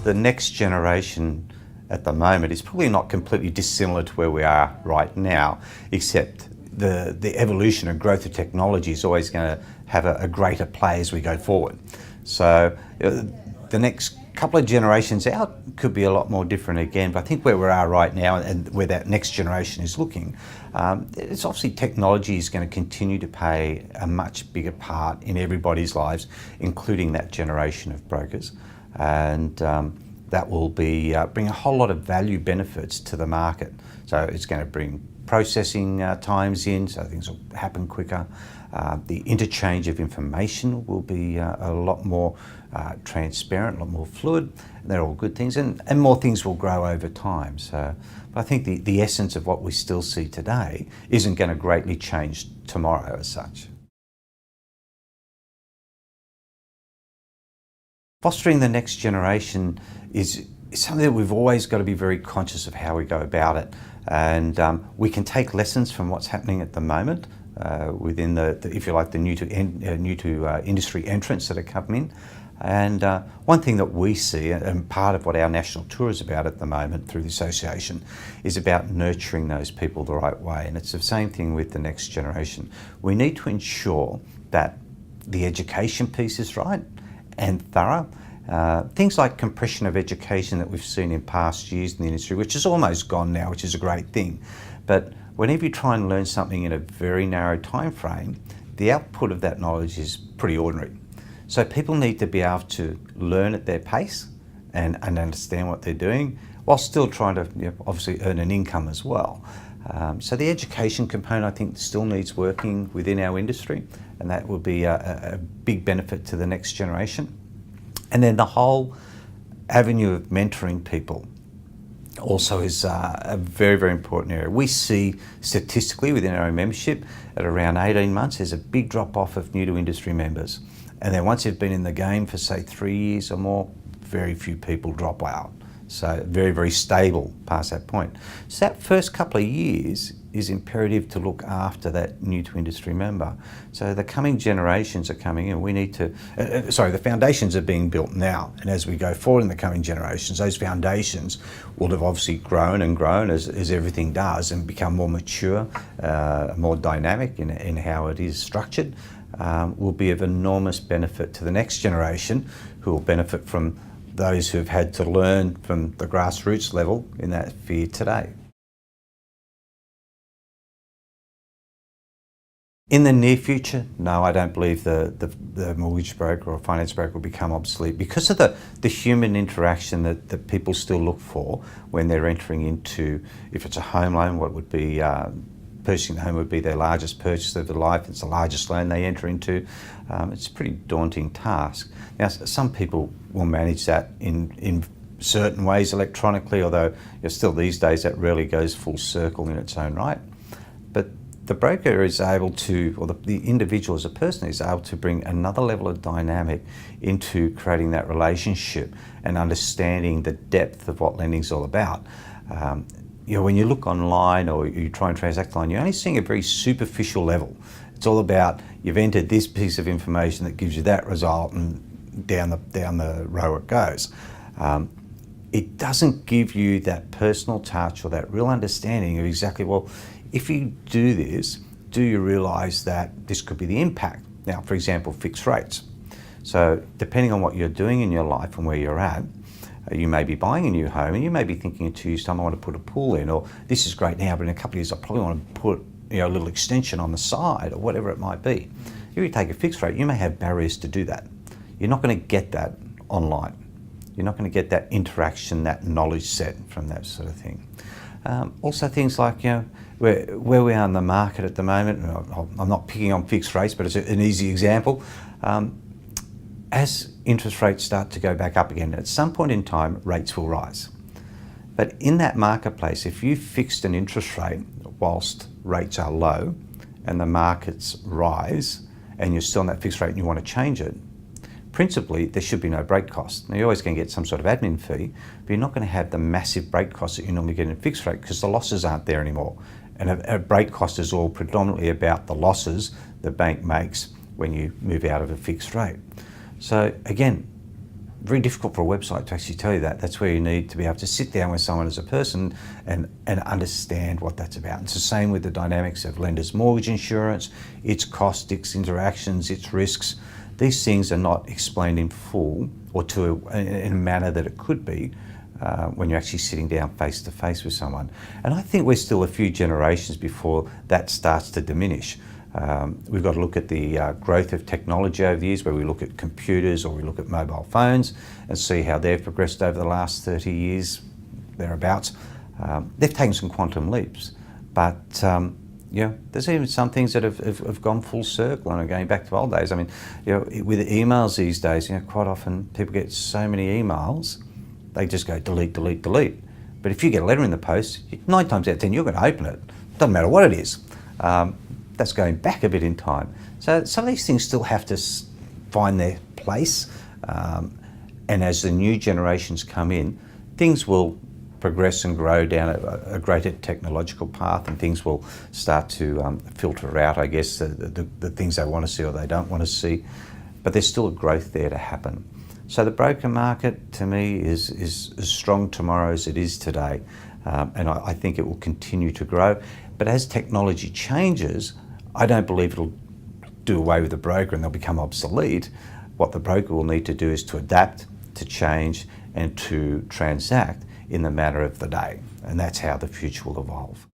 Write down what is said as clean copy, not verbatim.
the next generation at the moment is probably not completely dissimilar to where we are right now, except the evolution and growth of technology is always going to have a greater play as we go forward. So the next couple of generations out could be a lot more different again, but I think where we are right now and where that next generation is looking, it's obviously technology is going to continue to play a much bigger part in everybody's lives, including that generation of brokers. And that will be bring a whole lot of value benefits to the market. So it's going to bring processing times in, so things will happen quicker. The interchange of information will be a lot more transparent, a lot more fluid. They're all good things, and more things will grow over time. So I think the essence of what we still see today isn't going to greatly change tomorrow as such. Fostering the next generation is something that we've always got to be very conscious of how we go about it. And we can take lessons from what's happening at the moment within the if you like, the new to industry entrants that are coming in. And one thing that we see, and part of what our national tour is about at the moment through the association, is about nurturing those people the right way. And it's the same thing with the next generation. We need to ensure that the education piece is right and thorough. Things like compression of education that we've seen in past years in the industry, which is almost gone now, which is a great thing. But whenever you try and learn something in a very narrow time frame, the output of that knowledge is pretty ordinary. So people need to be able to learn at their pace and understand what they're doing, while still trying to obviously earn an income as well. So the education component, I think, still needs working within our industry, and that will be a big benefit to the next generation. And then the whole avenue of mentoring people also is a very, very important area. We see statistically within our own membership at around 18 months, there's a big drop off of new to industry members. And then once they've been in the game for say 3 years or more, very few people drop out. So very, very stable past that point. So that first couple of years is imperative to look after that new to industry member. So the coming generations are coming in. We need to, the foundations are being built now. And as we go forward in the coming generations, those foundations will have obviously grown and grown as everything does, and become more mature, more dynamic in how it is structured, will be of enormous benefit to the next generation, who will benefit from those who have had to learn from the grassroots level in that field today. In the near future, no, I don't believe the mortgage broker or finance broker will become obsolete, because of the human interaction that people still look for when they're entering into, if it's a home loan, what would be purchasing the home would be their largest purchase of their life. It's the largest loan they enter into. It's a pretty daunting task. Now, some people will manage that in certain ways electronically, although still these days that rarely goes full circle in its own right. But the broker is able to, or the individual as a person is able to bring another level of dynamic into creating that relationship and understanding the depth of what lending is all about. When you look online or you try and transact online, you're only seeing a very superficial level. It's all about, you've entered this piece of information that gives you that result, and down the row it goes. It doesn't give you that personal touch or that real understanding of exactly, well, if you do this, do you realise that this could be the impact? Now, for example, fixed rates. So depending on what you're doing in your life and where you're at, you may be buying a new home and you may be thinking in 2 years' time, I want to put a pool in, or this is great now, but in a couple of years I probably want to put a little extension on the side, or whatever it might be. If you take a fixed rate, you may have barriers to do that. You're not going to get that online. You're not going to get that interaction, that knowledge set from that sort of thing. Also things like, where we are in the market at the moment, I'm not picking on fixed rates, but it's an easy example. As interest rates start to go back up again, at some point in time, rates will rise. But in that marketplace, if you fixed an interest rate whilst rates are low and the markets rise, and you're still on that fixed rate and you want to change it, principally, there should be no break cost. Now, you're always going to get some sort of admin fee, but you're not going to have the massive break costs that you normally get in a fixed rate, because the losses aren't there anymore. And a break cost is all predominantly about the losses the bank makes when you move out of a fixed rate. So again, very difficult for a website to actually tell you that. That's where you need to be able to sit down with someone as a person and understand what that's about. It's the same with the dynamics of lender's mortgage insurance, its costs, its interactions, its risks. These things are not explained in full or in a manner that it could be when you're actually sitting down face to face with someone. And I think we're still a few generations before that starts to diminish. We've got to look at the growth of technology over the years, where we look at computers or we look at mobile phones and see how they've progressed over the last 30 years, thereabouts. They've taken some quantum leaps, but there's even some things that have gone full circle and are going back to old days. I mean, with emails these days, quite often people get so many emails, they just go delete, delete, delete. But if you get a letter in the post, 9 times out of 10, you're going to open it. Doesn't matter what it is. That's going back a bit in time. So some of these things still have to find their place. And as the new generations come in, things will progress and grow down a greater technological path, and things will start to filter out, I guess, the things they want to see or they don't want to see. But there's still a growth there to happen. So the broker market, to me, is as strong tomorrow as it is today. And I think it will continue to grow. But as technology changes, I don't believe it'll do away with the broker and they'll become obsolete. What the broker will need to do is to adapt, to change, and to transact in the manner of the day. And that's how the future will evolve.